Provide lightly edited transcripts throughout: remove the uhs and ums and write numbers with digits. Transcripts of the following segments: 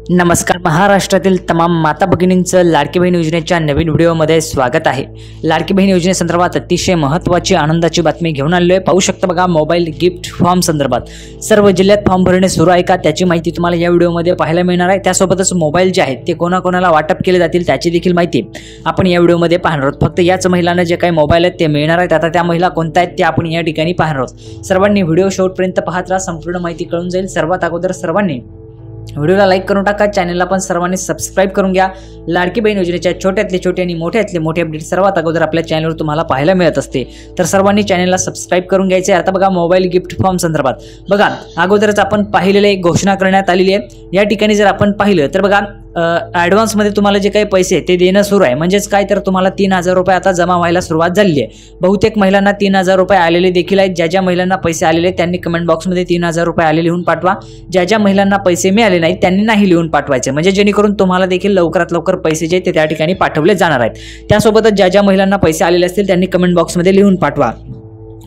नमस्कार. महाराष्ट्रातील तमाम माता भगिनींचं लाडकी बहीण योजनेच्या नवीन व्हिडिओमध्ये स्वागत आहे. लाडकी बहीण योजनेसंदर्भात अतिशय महत्त्वाची आनंदाची बातमी घेऊन आलेलो आहे. पाहू शकता बघा, मोबाईल गिफ्ट फॉर्म संदर्भात सर्व जिल्ह्यात फॉर्म भरणे सुरू आहे का त्याची माहिती तुम्हाला या व्हिडिओमध्ये पाहायला मिळणार आहे. त्यासोबतच मोबाईल जे आहेत ते कोणाकोणाला वाटप केले जातील त्याची देखील माहिती आपण या व्हिडिओमध्ये पाहणार आहोत. फक्त याच महिलांना जे काही मोबाईल आहेत ते मिळणार आहेत. आता त्या महिला कोणत्या आहेत ते आपण या ठिकाणी पाहणार आहोत. सर्वांनी व्हिडिओ शेवटपर्यंत पाहत राहा, संपूर्ण माहिती कळून जाईल. सर्वात अगोदर सर्वांनी व्हिडिओला लाईक करून टाका, चॅनलला पण सर्वांनी सबस्क्राईब करून घ्या. लाडकी बहीण योजनेच्या छोट्यातले छोटे आणि मोठ्यातले मोठे अपडेट सर्वात अगोदर आपल्या चॅनलवर तुम्हाला पाहायला मिळत असते, तर सर्वांनी चॅनलला सबस्क्राईब करून घ्यायचे. आता बघा, मोबाईल गिफ्ट फॉर्म संदर्भात बघा, अगोदरच आपण पाहिलेले एक घोषणा करण्यात आलेली आहे. या ठिकाणी जर आपण पाहिलं तर बघा, ॲडव्हान्समध्ये तुम्हाला जे काही पैसे ते देणं सुरू आहे. म्हणजेच काय, तर तुम्हाला 3,000 रुपये आता जमा व्हायला सुरुवात झालेली आहे. बहुतेक महिलांना 3,000 रुपये आलेले देखील आहेत. ज्या ज्या महिलांना पैसे आलेले त्यांनी कमेंट बॉक्समध्ये 3,000 रुपये आले लिहून पाठवा. ज्या ज्या महिलांना पैसे मिळाले नाहीत त्यांनी नाही लिहून पाठवायचे, म्हणजे जेणेकरून तुम्हाला देखील लवकरात लवकर पैसे जे ते त्या ठिकाणी पाठवले जाणार आहेत. त्यासोबतच ज्या ज्या महिलांना पैसे आलेले असतील त्यांनी कमेंट बॉक्समध्ये लिहून पाठवा.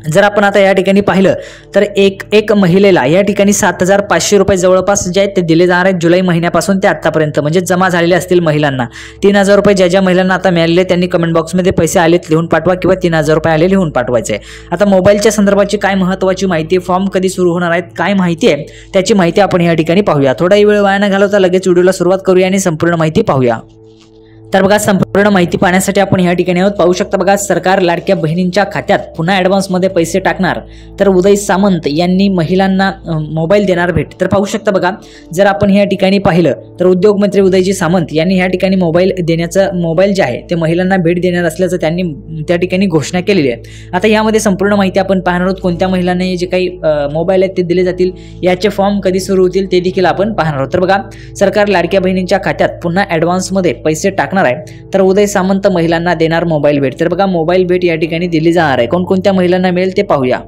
जर आपण आता या ठिकाणी पाहिलं तर एक महिलेला या ठिकाणी 7,500 रुपये जवळपास जे आहेत ते दिले जाणार आहेत जुलै महिन्यापासून ते आतापर्यंत, म्हणजे जमा झालेले असतील महिलांना 3,000 रुपये. ज्या ज्या महिलांना आता मिळालेले त्यांनी कमेंट बॉक्समध्ये पैसे आलेत लिहून पाठवा किंवा 3,000 रुपये आले लिहून पाठवायचे. आता मोबाईलच्या संदर्भाची काय महत्त्वाची माहिती, फॉर्म कधी सुरू होणार आहेत, काय माहिती आहे त्याची माहिती आपण या ठिकाणी पाहूया. थोडाही वेळ वाया न घालवता लगेच व्हिडिओला सुरुवात करूया आणि संपूर्ण माहिती पाहूया. तर बघा, संपूर्ण माहिती पाहण्यासाठी आपण या ठिकाणी आहोत. पाहू शकता बघा, सरकार लाडक्या बहिणींच्या खात्यात पुन्हा ॲडव्हान्समध्ये पैसे टाकणार. तर उदय सामंत यांनी महिलांना मोबाईल देणार भेट. तर पाहू शकता बघा, जर आपण या ठिकाणी पाहिलं तर उद्योगमंत्री उदयजी सामंत यांनी या ठिकाणी मोबाईल जे आहे ते महिलांना भेट देणार असल्याचं त्यांनी त्या ठिकाणी घोषणा केलेली आहे. आता यामध्ये संपूर्ण माहिती आपण पाहणार आहोत. कोणत्या महिलांना जे काही मोबाईल आहेत ते दिले जातील, याचे फॉर्म कधी सुरू होतील ते देखील आपण पाहणार आहोत. तर बघा, सरकार लाडक्या बहिणींच्या खात्यात पुन्हा ॲडव्हान्समध्ये पैसे टाकणार आहे. तर उदय सामंत महिलांना देणार मोबाईल भेट. तर बघा, मोबाईल भेट या ठिकाणी दिली जाणार आहे. कोणकोणत्या महिलांना मिळेल ते पाहूया.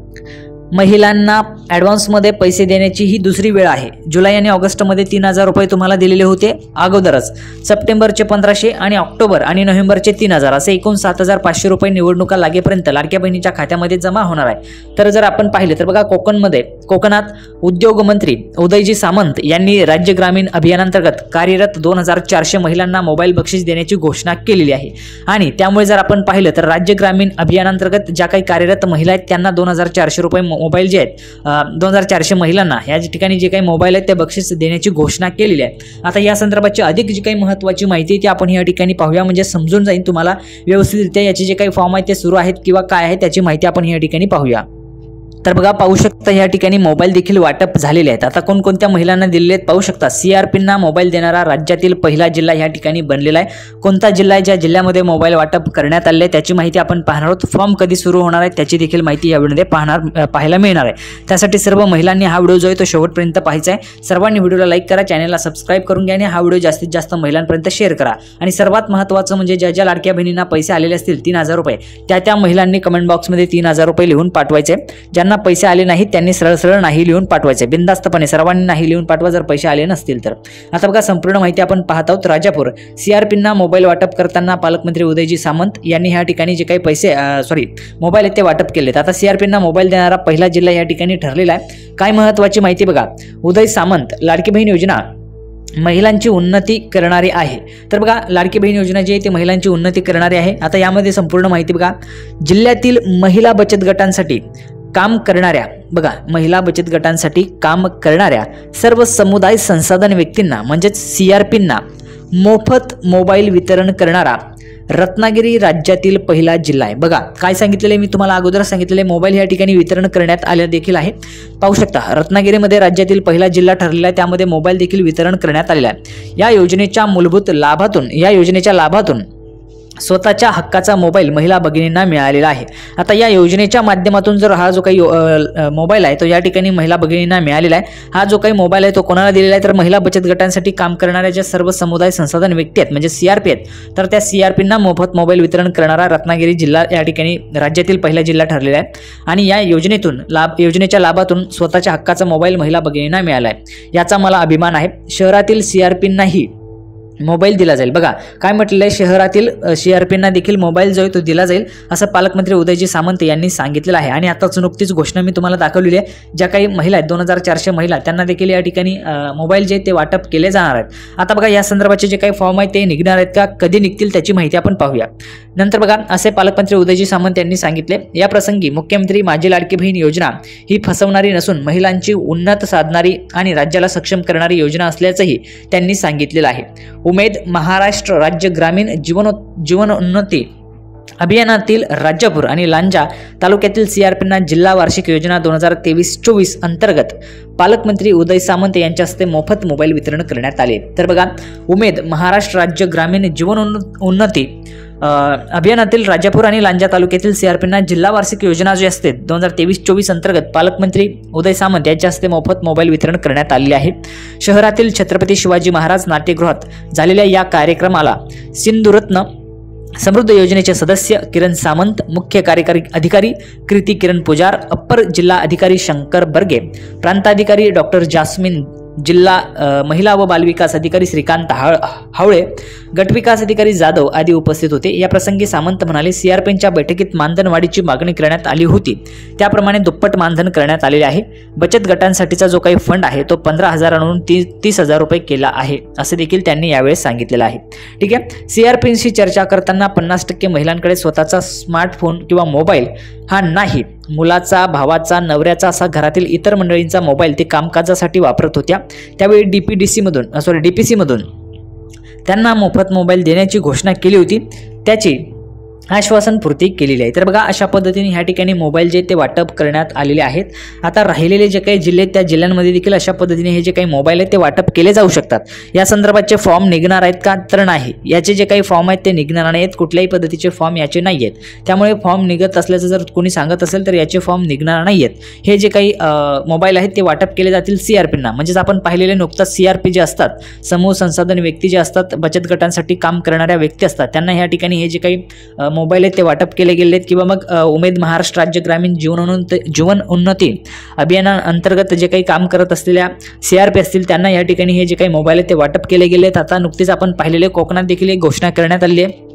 महिलांना ॲडव्हान्समध्ये पैसे देण्याची ही दुसरी वेळ आहे. जुलै आणि ऑगस्टमध्ये 3,000 रुपये तुम्हाला दिलेले होते अगोदरच. सप्टेंबरचे 1,500 आणि ऑक्टोबर आणि नोव्हेंबरचे 3,000 असे एकूण 7,500 रुपये निवडणुका लागेपर्यंत लाडक्या बहिणीच्या खात्यामध्ये जमा होणार आहे. तर जर आपण पाहिलं तर बघा, कोकणात उद्योगमंत्री उदयजी सामंत यांनी राज्य ग्रामीण अभियानांतर्गत कार्यरत 2,400 महिलांना मोबाईल बक्षीस देण्याची घोषणा केलेली आहे. आणि त्यामुळे जर आपण पाहिलं तर राज्य ग्रामीण अभियानांतर्गत ज्या काही कार्यरत महिला आहेत त्यांना 2,400 रुपये मोबाईल जे आहेत 2,400 महिलांना या ठिकाणी जे काही मोबाईल आहेत ते बक्षीस देण्याची घोषणा केलेली आहे. आता या संदर्भाची अधिक जी काही महत्त्वाची माहिती आहे ती आपण या ठिकाणी पाहूया, म्हणजे समजून जाईल तुम्हाला व्यवस्थितरित्या. याचे जे काही फॉर्म आहेत ते सुरू आहेत किंवा काय आहे त्याची माहिती आपण या ठिकाणी पाहूया. तर बघा, पाहू शकता या ठिकाणी मोबाईल देखील वाटप झालेले आहेत. आता कोणकोणत्या महिलांना दिलेले आहेत पाहू शकता. CRPंना मोबाईल देणारा राज्यातील पहिला जिल्हा या ठिकाणी बनलेला आहे. कोणता जिल्हा आहे ज्या जिल्ह्यामध्ये मोबाईल वाटप करण्यात आले त्याची माहिती आपण पाहणार आहोत. फॉर्म कधी सुरू होणार आहे त्याची देखील माहिती या व्हिडिओमध्ये पाहायला मिळणार आहे. त्यासाठी सर्व महिलांनी हा व्हिडिओ जो आहे तो शेवटपर्यंत पाहायचा आहे. सर्वांनी व्हिडिओला लाईक करा, चॅनलला सबस्क्राईब करून घ्या आणि हा व्हिडिओ जास्तीत जास्त महिलांपर्यंत शेअर करा. आणि सर्वात महत्त्वाचं म्हणजे ज्या ज्या लाडक्या बहिणींना पैसे आलेले असतील 3,000 रुपये त्या महिलांनी कमेंट बॉक्समध्ये 3,000 रुपये लिहून पाठवायचे. ज्यांना पैसे आले नाहीत त्यांनी सरळ नाही लिहून पाठवायचे. बिनधास्तपणे सर्वांनी नाही लिहून पाठवा जर पैसे आले नसतील तर. आता बघा, संपूर्ण माहिती आपण पाहत आहोत. राजापूर CRPंना मोबाईल वाटप करताना पालकमंत्री उदयजी सामंत यांनी या ठिकाणी जे काही मोबाईल आहेत ते वाटप केलेत. आता CRPंना मोबाईल देणारा पहिला जिल्हा या ठिकाणी ठरलेला आहे. काय महत्त्वाची माहिती बघा, उदय सामंत लाडकी बहीण योजना महिलांची उन्नती करणारी आहे. तर बघा, लाडकी बहीण योजना जी आहे ती महिलांची उन्नती करणारी आहे. आता यामध्ये संपूर्ण माहिती बघा, जिल्ह्यातील महिला बचत गटांसाठी काम करणाऱ्या महिला बचत गटांसाठी काम करणाऱ्या सर्व समुदाय संसाधन व्यक्तींना म्हणजेच CRPंना मोफत मोबाईल वितरण करणारा रत्नागिरी राज्यातील पहिला जिल्हा आहे. बघा, काय सांगितलेले मी तुम्हाला अगोदर सांगितलेले मोबाईल या ठिकाणी वितरण करण्यात आले देखील आहे. पाहू शकता, रत्नागिरीमध्ये राज्यातील पहिला जिल्हा ठरलेला आहे. त्यामध्ये मोबाईल देखील वितरण करण्यात आलेला आहे. या योजनेच्या लाभातून स्वतःच्या हक्काचा मोबाईल महिला भगिनींना मिळालेला आहे. आता या योजनेच्या माध्यमातून जर हा जो काही मोबाईल आहे तो या ठिकाणी महिला भगिनींना मिळालेला आहे. हा जो काही मोबाईल आहे तो कोणाला दिलेला आहे तर महिला बचत गटांसाठी काम करणाऱ्या ज्या सर्व समुदाय संसाधन व्यक्ती आहेत म्हणजे CRP आहेत, तर त्या CRPंना मोफत मोबाईल वितरण करणारा रत्नागिरी जिल्हा या ठिकाणी राज्यातील पहिला जिल्हा ठरलेला आहे. आणि या योजनेच्या लाभातून स्वतःच्या हक्काचा मोबाईल महिला भगिनींना मिळाला आहे. याचा मला अभिमान आहे. शहरातील CRPंनाही मोबाईल दिला जाईल। बघा काय म्हटलेलं आहे, शहरातील CRPंना देखील मोबाईल जो आहे तो दिला जाईल असं पालकमंत्री उदयजी सामंत यांनी सांगितलेलं आहे। आणि आताच नुकतीच घोषणा मी तुम्हाला दाखवलेली आहे, ज्या काही महिला आहेत 2400 महिला त्यांना देखील या ठिकाणी मोबाईल जे ते वाटप केले जाणार आहेत। आता बघा या संदर्भाचे जे काही फॉर्म आहेत ते निघणार आहेत का, कधी निघतील त्याची माहिती आपण पाहूया। नंतर बघा असे पालकमंत्री उदयजी सामंत यांनी सांगितले, या प्रसंगी मुख्यमंत्री माझी लाडकी बहीण योजना ही फसवणारी नसून महिलांची उन्नत साधणारी आणि राज्याला सक्षम करणारी योजना असल्याचंही त्यांनी सांगितलेलं आहे। उमेद महाराष्ट्र राज्य ग्रामीण जीवनोन्नती अभियानातील राजापूर आणि लांजा तालुक्यातील CRPंना जिल्हा वार्षिक योजना 2023-24 अंतर्गत पालकमंत्री उदय सामंत यांच्या हस्ते मोफत मोबाईल वितरण करण्यात आले। तर बघा उमेद महाराष्ट्र राज्य ग्रामीण जीवनोन्नती अभियानातील राजापूर आणि लांजा तालुक्यातील CRPंना जिल्हा वार्षिक योजना जी असते 2023-24 अंतर्गत पालकमंत्री उदय सामंत यांच्या हस्ते मोफत मोबाईल वितरण करण्यात आलेले आहे। शहरातील छत्रपती शिवाजी महाराज नाट्यगृहात झालेल्या या कार्यक्रमाला सिंधुरत्न समृद्ध योजनेचे सदस्य किरण सामंत, मुख्य कार्यकारी अधिकारी कृती किरण पुजार, अप्पर जिल्हा अधिकारी शंकर बर्गे, प्रांताधिकारी डॉक्टर जास्मिन, जिल्हा महिला व बालविकास अधिकारी श्रीकांत हावळे, गटविकास अधिकारी जाधव आदी उपस्थित होते। या प्रसंगी सामंत म्हणाले, CRPंच्या बैठकीत मानधन वाढीची मागणी करण्यात आली होती, त्याप्रमाणे दुप्पट मानधन करण्यात आलेले आहे। बचत गटांसाठीचा जो काही फंड आहे तो 15,000वरून 30,000 रुपये केला आहे असे देखील त्यांनी यावेळेस सांगितलेलं आहे। ठीक आहे, CRPंशी चर्चा करताना 50% महिलांकडे स्वतःचा स्मार्टफोन किंवा मोबाईल हा नाही, मुलाचा, भावाचा, नवऱ्याचा असा घरातील इतर मंडळींचा मोबाईल ते कामकाजासाठी वापरत होत्या। त्यावेळी DPC मधून त्यांना मोफत मोबाईल देण्याची घोषणा केली होती, त्याची आश्वासन पूर्ती केलेली आहे। तर बघा अशा पद्धतीने ह्या ठिकाणी मोबाईल जे ते वाटप करण्यात आलेले आहेत। आता राहिलेले जे काही जिल्हे त्या जिल्ह्यांमध्ये देखील अशा पद्धतीने हे जे काही मोबाईल आहेत ते वाटप केले जाऊ शकतात। या संदर्भाचे फॉर्म निघणार आहेत का, तर नाही, याचे जे काही फॉर्म आहेत ते निघणार नाहीत, कुठल्याही पद्धतीचे फॉर्म याचे नाही आहेत। त्यामुळे फॉर्म निघत असल्याचं जर कोणी सांगत असेल तर याचे फॉर्म निघणार नाही आहेत। हे जे काही मोबाईल आहेत ते वाटप केले जातील CRPंना, म्हणजेच आपण पाहिलेले नुकताच CRP जे असतात, समूह संसाधन व्यक्ती जे असतात, बचत गटांसाठी काम करणाऱ्या व्यक्ती असतात, त्यांना ह्या ठिकाणी हे जे काही मोबाईल आहेत ते वाटप केले गेले आहेत। किंवा मग उमेद महाराष्ट्र राज्य ग्रामीण जीवनोन्नती अभियानाअंतर्गत जे काही काम करत असलेल्या CRP असतील त्यांना या ठिकाणी हे जे काही मोबाईल आहेत ते वाटप केले गेले आहेत। आता नुकतीच आपण पाहिलेले कोकणात देखील एक घोषणा करण्यात आली आहे,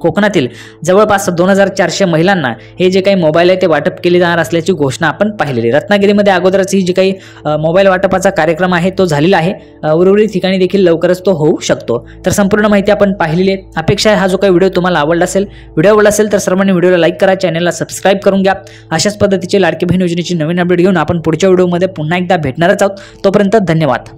कोकणातील जवळपास 2400 महिलांना हे जे काही मोबाईल आहे ते वाटप केले जाणार असल्याची घोषणा आपण पाहिलेली। रत्नागिरीमध्ये अगोदरच ही जी काही मोबाईल वाटपाचा कार्यक्रम आहे तो झालेला आहे, उर्वरित ठिकाणी देखील लवकरच तो होऊ शकतो। तर संपूर्ण माहिती आपण पाहिलेली आहे। अपेक्षा आहे हा जो काही व्हिडिओ तुम्हाला आवडला असेल तर सर्वांनी व्हिडिओला लाईक करा, चॅनलला सबस्क्राईब करून घ्या। अशाच पद्धतीचे लाडकी बहीण योजनेची नवीन अपडेट घेऊन आपण पुढच्या व्हिडिओमध्ये पुन्हा एकदा भेटणारच आहोत। तोपर्यंत धन्यवाद।